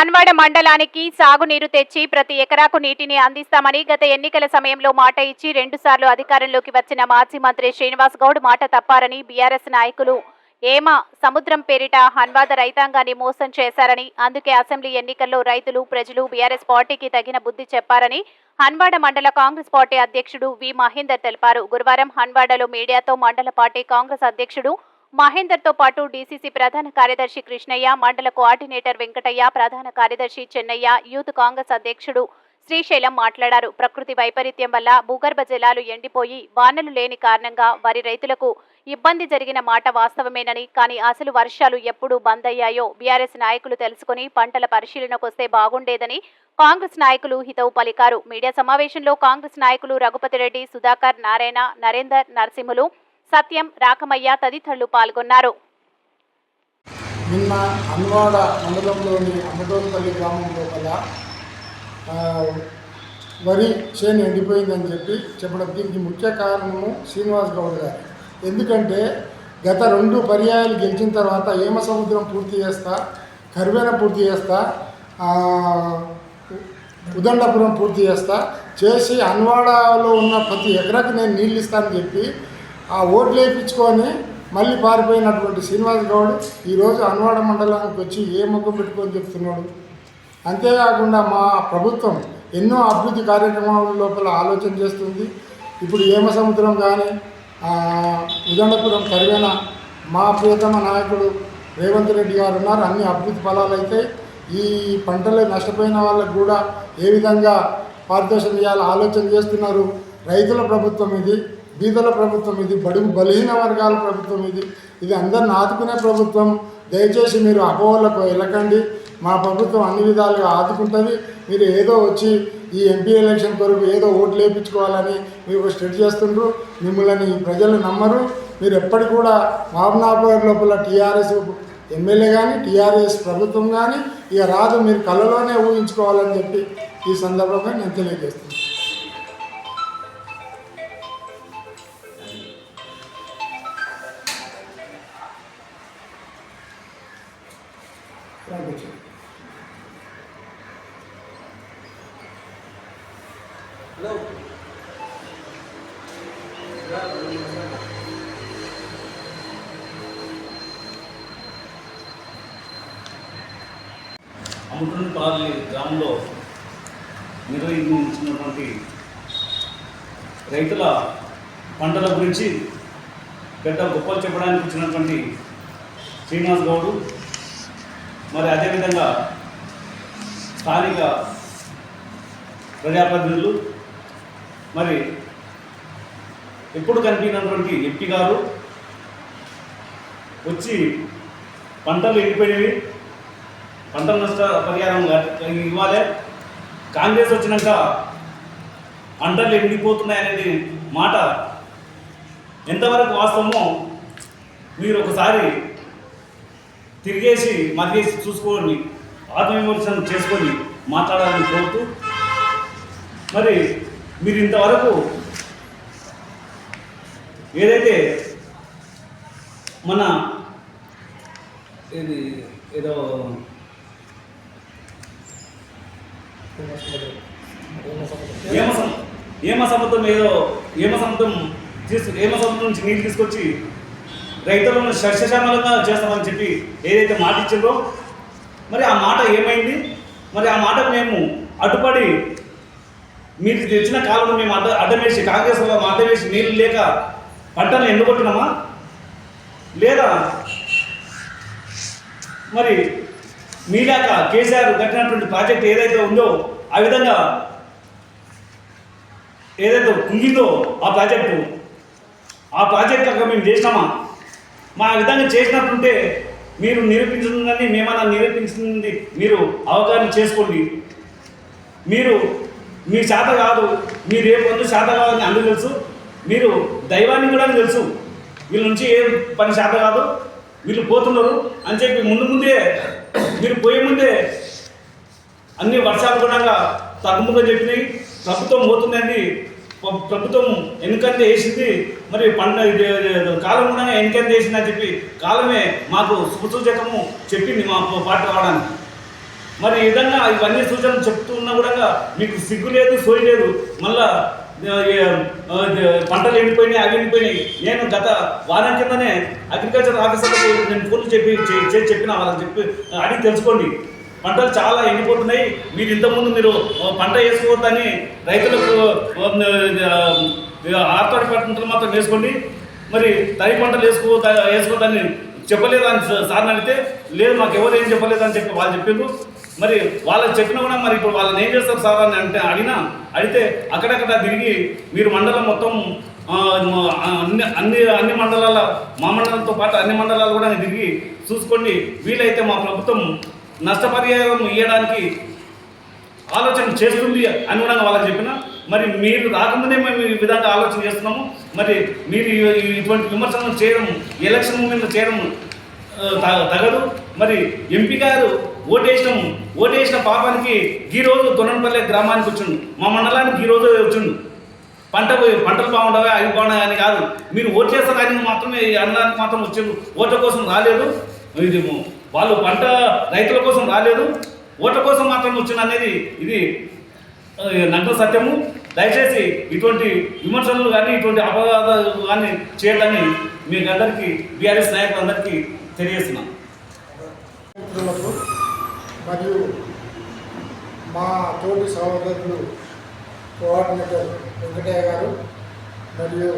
హన్వాడ మండలానికి సాగునీరు తెచ్చి ప్రతి ఎకరాకు నీటిని అందిస్తామని గత ఎన్నికల సమయంలో మాట ఇచ్చి 2 సార్లు అధికారంలోకి వచ్చిన మాజీ మంత్రి శ్రీనివాస్ గౌడ్ మాట తప్పారని బీఆర్ఎస్ నాయకులు సముద్రం పేరిట హన్వాడ రైతాంగాన్ని మోసం చేశారని, అందుకే అసెంబ్లీ ఎన్నికల్లో రైతులు ప్రజలు బీఆర్ఎస్ పార్టీకి తగిన బుద్ధి చెప్పారని హన్వాడ మండల కాంగ్రెస్ పార్టీ అధ్యక్షుడు వి మహేందర్ తెలిపారు. గురువారం హన్వాడలో మీడియాతో మండల పార్టీ కాంగ్రెస్ అధ్యక్షుడు మహేందర్ తో పాటు డీసీసీ ప్రధాన కార్యదర్శి కృష్ణయ్య, మండల కోఆర్డినేటర్ వెంకటయ్య, ప్రధాన కార్యదర్శి చెన్నయ్య, యూత్ కాంగ్రెస్ అధ్యక్షుడు శ్రీశైలం మాట్లాడారు. ప్రకృతి వైపరీత్యం వల్ల భూగర్భ జలాలు ఎండిపోయి వానలు లేని కారణంగా వరి రైతులకు ఇబ్బంది జరిగిన మాట వాస్తవమేనని, కానీ అసలు వర్షాలు ఎప్పుడు బంద్ అయ్యాయో బీఆర్ఎస్ నాయకులు తెలుసుకుని పంటల పరిశీలనకొస్తే బాగుండేదని కాంగ్రెస్ నాయకులు హితవు పలికారు. మీడియా సమావేశంలో కాంగ్రెస్ నాయకులు రఘుపతిరెడ్డి, సుధాకర్, నారాయణ, నరేందర్, నరసింహులు, సత్యం, రాకమయ్య తదితరులు పాల్గొన్నారు. నిన్న హన్వాడ మండలంలోని అమ్మటోల్పల్లి గ్రామం లోపల వరి చేను ఎండిపోయిందని చెప్పడం దీనికి ముఖ్య కారణము శ్రీనివాస్ గౌడ్ గారు. ఎందుకంటే గత 2 పర్యాయాలు గెలిచిన తర్వాత ఏమసముద్రం పూర్తి చేస్తా, కరివేన పూర్తి చేస్తా, ఉదండపురం పూర్తి చేసి హన్వాడలో ఉన్న ప్రతి ఎకరాకి నేను నీళ్ళు ఇస్తానని చెప్పి ఆ ఓట్లు వేయించుకొని మళ్ళీ పారిపోయినటువంటి శ్రీనివాస్ గౌడ్ ఈరోజు హన్వాడ మండలానికి వచ్చి ఏ ముఖం పెట్టుకొని చెప్తున్నాడు. అంతేకాకుండా మా ప్రభుత్వం ఎన్నో అభివృద్ధి కార్యక్రమాల లోపల ఆలోచన చేస్తుంది. ఇప్పుడు ఏమసముద్రం కానీ ఉదండపురం కరివేన మా ప్రియతమ నాయకుడు రేవంత్ రెడ్డి గారు ఉన్నారు. అన్ని అభివృద్ధి ఫలాలు అయితే ఈ పంటలు నష్టపోయిన వాళ్ళకు కూడా ఏ విధంగా పారితోషం ఇవ్వాలో ఆలోచన చేస్తున్నారు. రైతుల ప్రభుత్వం ఇది, బీదల ప్రభుత్వం ఇది, బలహీన వర్గాల ప్రభుత్వం ఇది అందరిని ఆదుకునే ప్రభుత్వం. దయచేసి మీరు అపోహలకు వెళ్ళకండి. మా ప్రభుత్వం అన్ని విధాలుగా ఆదుకుంటుంది. మీరు ఏదో వచ్చి ఈ ఎంపీ ఎలక్షన్ కొరకు ఏదో ఓట్లు వేయించుకోవాలని మీరు స్టెడ్ చేస్తుండ్రు. మిమ్మల్ని ప్రజలు నమ్మరు. మీరు ఎప్పటికి కూడా మహబూబ్నగర్ లోపల టీఆర్ఎస్ ఎమ్మెల్యే కానీ టీఆర్ఎస్ ప్రభుత్వం కానీ ఇక రాదు, మీరు కళ్ళలోనే ఊహించుకోవాలని చెప్పి ఈ సందర్భంగా నేను తెలియజేస్తున్నాను. అమ్మటోల్పల్లి గ్రామంలో నిర్వహించినటువంటి రైతుల పంటల గురించి పెద్ద గొప్పలు చెప్పడానికి వచ్చినటువంటి శ్రీనివాస్ గౌడ్, మరి అదేవిధంగా స్థానిక ప్రజాప్రతినిధులు, మరి ఎప్పుడు కనిపించినటువంటి ఎంపీ గారు వచ్చి పంటలు ఎండిపోయినవి, పంటల నష్ట పరిహారం ఇవ్వాలి, కాంగ్రెస్ వచ్చినాక పంటలు ఎండిపోతున్నాయనేది మాట ఎంతవరకు వాస్తవమో మీరు ఒకసారి తిరిగేసి మరిగేసి చూసుకొని ఆత్మవిమర్శనం చేసుకొని మాట్లాడాలని కోరుతూ, మరి మీరు ఇంతవరకు ఏదైతే మన ఏదో ఏమసముద్రం నుంచి నీళ్ళు తీసుకొచ్చి రైతులను సస్యశ్యామలంగా చేస్తామని చెప్పి ఏదైతే మాట ఇచ్చిందో, మరి ఆ మాట ఏమైంది? మరి ఆ మాటకు మేము అడ్డుపడి మీరు తెచ్చిన కాలంలో మేము అడ్డమేసి కాంగ్రెస్ వల్ల అడ్డమేసి నీళ్ళు లేక పంటను ఎండుకొట్టినామా, లేదా మరి మీలాక కేసీఆర్ కట్టినటువంటి ప్రాజెక్ట్ ఏదైతే ఉందో ఆ విధంగా ఏదైతే కుంగిందో ఆ ప్రాజెక్టుగా మేము చేసినామా? మా విధంగా చేసినట్టుంటే మీరు నిరూపించిందని మేమన్నా నిరూపించింది మీరు అవగాహన చేసుకోండి. మీరు మీ శాత కాదు, మీరు ఏ పొందు శాత కాదని అందరూ తెలుసు, మీరు దైవాన్ని కూడా తెలుసు. వీళ్ళ నుంచి ఏ పని శాత కాదు, వీళ్ళు పోతున్నారు అని చెప్పి ముందే మీరు పోయే ముందే అన్ని వర్షాలు కూడా తగ్గుముఖం చెప్పినాయి. ప్రభుత్వం పోతుందండి, ప్రభుత్వం ఎన్నికంటే వేసింది, మరి కాలం కూడా ఎన్నికంటే వేసిందని చెప్పి కాలమే మాకు సూచకము చెప్పింది మా పార్టీ రావడానికి. మరి ఈ విధంగా ఇవన్నీ సూచనలు చెప్తున్నా కూడా మీకు సిగ్గు లేదు, సోయి లేదు. మళ్ళా పంటలు ఎండిపోయినాయి, అవి ఎండిపోయినాయి. నేను గత వారం కిందనే అగ్రికల్చర్ ఆఫీసర్లకు నేను ఫోన్లు చెప్పిన వాళ్ళకి చెప్పి అడిగి తెలుసుకోండి. పంటలు చాలా ఎండిపోతున్నాయి. మీరు ఇంతకుముందు మీరు పంట వేసుకోవద్దని రైతులకు ఆర్తాడి పంటలు మాత్రం వేసుకోండి, మరి తరి పంటలు వేసుకోవద్దని చెప్పలేదని సార్ని అడిగితే, లేదు మాకు ఎవరు ఏం చెప్పలేదని చెప్పి వాళ్ళు చెప్పిండ్రు. మరి వాళ్ళకి చెప్పినా కూడా మరి ఇప్పుడు వాళ్ళని ఏం చేస్తారు సార్ అని అడిగితే అక్కడక్కడ తిరిగి మీరు మండలం మొత్తం అన్ని మండలాల, మా మండలంతో పాటు అన్ని మండలాలు కూడా తిరిగి చూసుకోండి. వీలైతే మా ప్రభుత్వం నష్టపరిహారం ఇవ్వడానికి ఆలోచన చేస్తుంది అని కూడా వాళ్ళకి చెప్పిన. మరి మీరు రాకముందే మేము ఈ విధంగా ఆలోచన చేస్తున్నాము. మరి మీరు ఇటువంటి విమర్శలను చేయడం, ఎలక్షన్ మూమెంట్లో చేయడం తగదు. మరి ఎంపీ గారు ఓటేసిన పాపానికి ఈరోజు దొనపల్లె గ్రామానికి వచ్చిండు, మా మండలానికి ఈరోజు వచ్చిండు. పంటలు బాగుండవా, అవి బాగున్నాయి అని కాదు, మీరు ఓటు చేస్తారని మాత్రమే అనడానికి మాత్రం వచ్చిండు. ఓట్ల కోసం రాలేదు. ఇది వాళ్ళు రైతుల కోసం రాలేదు, ఓట్ల కోసం మాత్రం వచ్చింది అనేది ఇది నగ్న సత్యము. దయచేసి ఇటువంటి విమర్శలు కానీ ఇటువంటి అపరాధాలు కానీ చేయడాన్ని మీకు అందరికీ బీఆర్ఎస్ నాయకులందరికీ తెలియజేస్తున్నాం. మిత్రులకు మరియు మా తోటి సహోదరులు కోఆర్డినేటర్ వెంకటయ్య గారు మరియు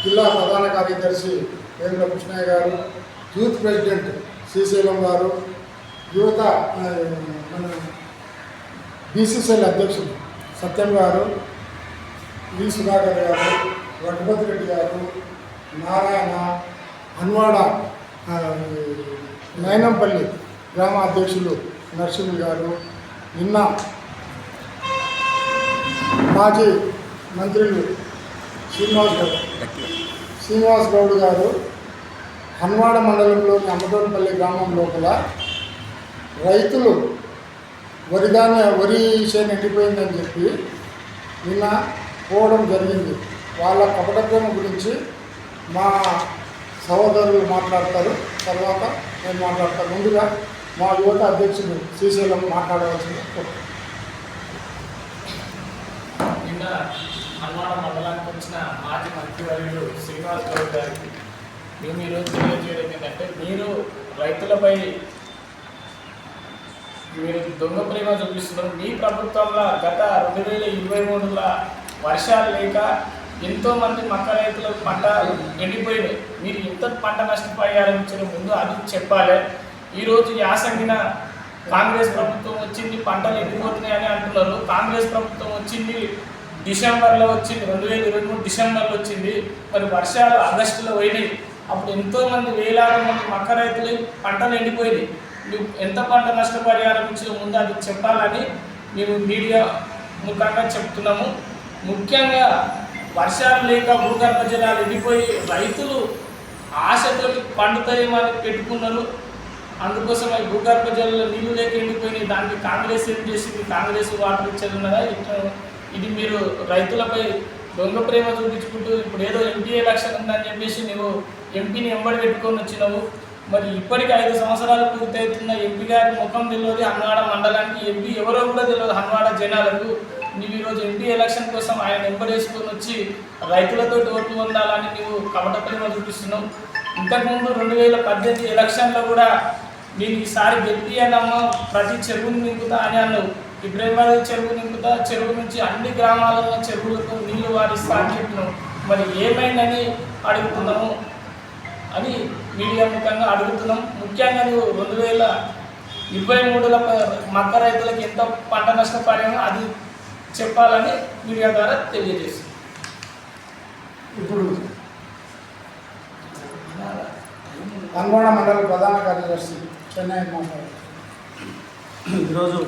జిల్లా ప్రధాన కార్యదర్శి వేముల కృష్ణయ్య గారు, యూత్ ప్రెసిడెంట్ శ్రీశైలం గారు, యువత బీసీసీఎల్ అధ్యక్షులు సత్యం గారు, వి సుధాకర్ గారు, రఘుపతి రెడ్డి గారు, నారాయణ, అన్వాడ నైనంపల్లి గ్రామ అధ్యక్షులు నరసింహులు గారు, నిన్న మాజీ మంత్రులు శ్రీనివాస్ గౌడ్ గారు హన్వాడ మండలంలోని అమ్మటోన్పల్లి గ్రామం లోపల రైతులు వరి చేను ఎండిపోయిందని చెప్పి నిన్న పోవడం జరిగింది. వాళ్ళ కపటప్రేమ గురించి మా సహోదరులు మాట్లాడతారు, తర్వాత నేను మాట్లాడతాను. ముందుగా మా యువత అధ్యక్షుడు శ్రీశైలం మాట్లాడవలసింది. నిన్న హన్వాడ మండలానికి వచ్చిన మాజీ మంత్రివర్యులు శ్రీనివాస్ గౌడ్ గారికి మేము ఈరోజు తెలియజేయడం ఏంటంటే, మీరు రైతులపై మీరు దొంగ ప్రేమ చూపిస్తున్నారు. మీ ప్రభుత్వంలో గత 2023లో వర్షాలు లేక ఎంతోమంది మక్క రైతులకు పంట ఎండిపోయినాయి. మీరు ఎంత పంట నష్టపరిహారం ఇచ్చిన ముందు అది చెప్పాలి. ఈరోజు యాసంగిన కాంగ్రెస్ ప్రభుత్వం వచ్చింది, పంటలు ఎండిపోతున్నాయి అని అంటున్నారు. కాంగ్రెస్ ప్రభుత్వం వచ్చింది డిసెంబర్లో వచ్చింది, 2023 డిసెంబర్లో వచ్చింది. మరి వర్షాలు ఆగస్టులో పోయినాయి. అప్పుడు ఎంతోమంది వేలాది మంది మక్క రైతులు పంటలు ఎండిపోయినాయి. నువ్వు ఎంత పంట నష్టపరిహారం ఇచ్చిన ముందు అది చెప్పాలని మేము మీడియా ముఖంగా చెప్తున్నాము. ముఖ్యంగా వర్షాలు లేక భూగర్భ జలాలు ఎండిపోయి రైతులు ఆశతో పండుతాయేమని పెట్టుకున్నారు. అందుకోసం ఈ భూగర్భ జలాలు నీళ్లు లేక ఎండిపోయినాయి. దానికి కాంగ్రెస్ ఏం చేసింది? కాంగ్రెస్ వాటర్ ఇచ్చేది ఉన్నదా? ఇది మీరు రైతులపై దొంగ ప్రేమ చూపించుకుంటూ ఇప్పుడు ఏదో ఎంపీ ఎలక్షన్ ఉందని చెప్పేసి నువ్వు ఎంపీని ఎంబడి పెట్టుకొని వచ్చినావు. మరి ఇప్పటికి 5 సంవత్సరాలు పూర్తవుతున్న ఎంపీ గారి ముఖం తెలియదు. హన్వాడ మండలానికి ఎంపీ ఎవరో కూడా తెలియదు. హన్వాడ జనాలకు నువ్వు ఈరోజు ఎంపీ ఎలక్షన్ కోసం ఆయన ఎంబడేసుకొని వచ్చి రైతులతో ఓట్లు పొందాలని నువ్వు కపట ప్రేమ చూపిస్తున్నావు. ఇంతకుముందు 2018 ఎలక్షన్లో కూడా నేను ఈసారి గెలిపి అన్నమ్మ ప్రతి చెరువుని నింపుతా అని అన్నావు. ఇబ్రాహింబాద్ చెరువు నింపుతా, చెరువు నుంచి అన్ని గ్రామాలలో చెరువులకు నీళ్లు వారిస్తా అని చెప్పినావు. మరి ఏమైందని అడుగుతున్నాము అని మీడియా ముఖంగా అడుగుతున్నాం. ముఖ్యంగా నువ్వు 2023లో మక్క రైతులకు ఎంత పంట నష్టపరిహారం అది చెప్పాలని మీడియా ద్వారా తెలియజేస్తుంది. ఇప్పుడు హన్వాడ మండల ప్రధాన కార్యదర్శి చెన్నై మాట్లాడారు. ఈరోజు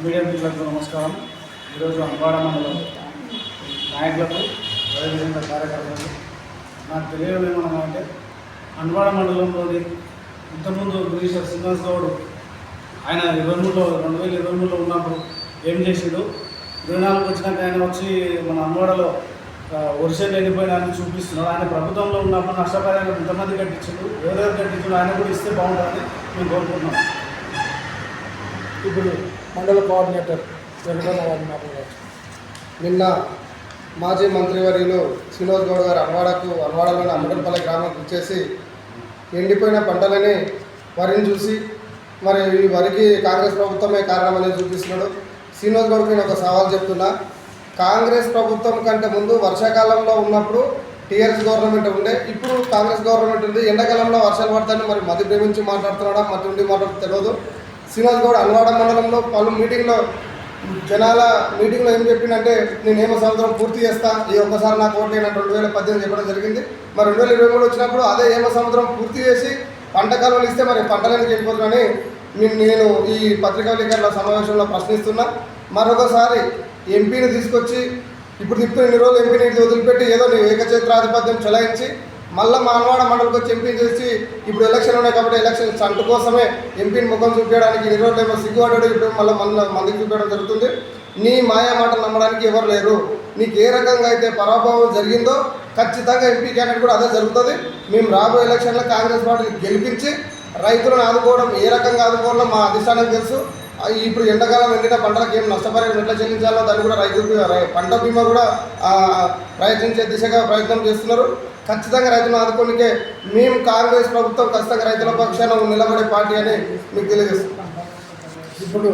మీడియా మిత్రులకు నమస్కారం. ఈరోజు హన్వాడ మండలం నాయకులకు, అదేవిధంగా కార్యకర్తలకు నాకు తెలియడం ఏమన్నామంటే, హన్వాడ మండలంలోని ఇంతకుముందు మినిస్టర్ శ్రీనివాస్ గౌడ్ ఆయన 2023లో ఉన్నప్పుడు ఏం చేసిండు, 24 వచ్చినాక ఆయన వచ్చి మన హన్వాడలో వర్షాలు ఎండిపోయిన ఆయన చూపిస్తున్నాడు. ఆయన ప్రభుత్వంలో ఉన్నప్పుడు నష్టపరిహారం ఎంతమంది కట్టించాడు, ఎవరెవరు కట్టించాడు, ఆయన కూడా ఇస్తే బాగుంటుందని మేము కోరుకుంటున్నాం. ఇప్పుడు మండల కోఆర్డినేటర్ వెంకటన్న వారిని మాట్లాడవచ్చు. నిన్న మాజీ మంత్రివర్యులు శ్రీనివాస్ గౌడ్ గారు అన్వాడలోని అమ్మటంపల్లి గ్రామానికి వచ్చేసి ఎండిపోయిన పంటలని వరిని చూసి మరి ఈ వరికి కాంగ్రెస్ ప్రభుత్వమే కారణమని చూపిస్తున్నాడు. శ్రీనివాస్ గౌడ్కి నేను ఒక సవాల్ చెప్తున్నా. కాంగ్రెస్ ప్రభుత్వం కంటే ముందు వర్షాకాలంలో ఉన్నప్పుడు టీఆర్ఎస్ గవర్నమెంట్ ఉండే, ఇప్పుడు కాంగ్రెస్ గవర్నమెంట్ ఉంది. ఎండాకాలంలో వర్షాలు పడతాయని మరి మధ్య ప్రేమించి మాట్లాడుతున్నాడా మధ్య ఉండి మాట్లాడుతూ తెలియదు. శ్రీనివాస్ గౌడ్ అన్వాడ మండలంలో పలు జనాల మీటింగ్లో ఏం చెప్పిందంటే నేను ఏమో సంవత్సరం పూర్తి చేస్తా, ఈ ఒక్కసారి నాకు ఓటు అయినా 2018 చెప్పడం జరిగింది. మరి 2023 వచ్చినప్పుడు అదే ఏమో సంవత్సరం పూర్తి చేసి పంట కాలువలు ఇస్తే మరి పంటలని వెళ్ళిపోతుందని నేను ఈ పత్రికా విలేకరుల సమావేశంలో ప్రశ్నిస్తున్నా. మరొకసారి ఎంపీని తీసుకొచ్చి ఇప్పుడు ఇన్ని రోజులు ఎంపీని వదిలిపెట్టి ఏదో నీ ఏకఛత్రాధిపత్యం చెలాయించి మళ్ళీ మా అన్వాడ మండలికి వచ్చి ఎంపీని చేసి ఇప్పుడు ఎలక్షన్ ఉన్నాయి కాబట్టి ఎలక్షన్ చంటు కోసమే ఎంపీని ముఖం చూపించడానికి ఇన్ని రోజులు ఏమో సిగ్గుపడ్డాడు, ఇప్పుడు మళ్ళీ మందికి చూపించడం జరుగుతుంది. నీ మాయా మాటలు నమ్మడానికి ఎవరు లేరు. నీకు ఏ రకంగా అయితే పరాభవం జరిగిందో ఖచ్చితంగా ఎంపీ క్యాండిడేట్ కూడా అదే జరుగుతుంది. మేము రాబోయే ఎలక్షన్లో కాంగ్రెస్ పార్టీని గెలిపించి రైతులను ఆదుకోవడం ఏ రకంగా ఆదుకోవాలో మా అధిష్టానం తెలుసు. ఇప్పుడు ఎండాకాలం ఎండిన పంటలకు ఏం నష్టపరిహారం ఎట్లా చెల్లించాలో దాన్ని కూడా పంట బీమా కూడా ప్రయత్నించే దిశగా ప్రయత్నం చేస్తున్నారు. ఖచ్చితంగా రైతులను ఆదుకోనికే మేము కాంగ్రెస్ ప్రభుత్వం ఖచ్చితంగా రైతుల పక్షాన నిలబడే పార్టీ అని మీకు తెలియజేస్తున్నాం. ఇప్పుడు